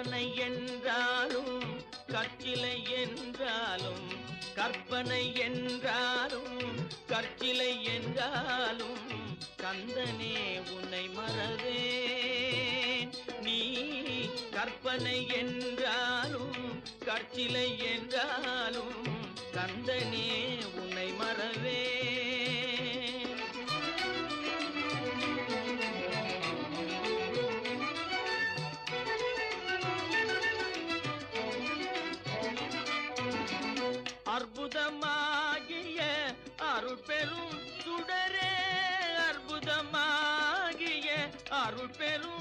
கற்பனை என்றாலும் கற்சிலை என்றாலும் கற்பனை என்றாலும் கற்சிலை என்றாலும் கந்தனே உன்னை மறவேன். நீ கற்பனை என்றாலும் கற்சிலை என்றாலும் கந்தனே உன்னை மறவேன். அற்புதமாகிய அருள் பெரும் சுடரே, அற்புதமாகிய அருள் பெரும்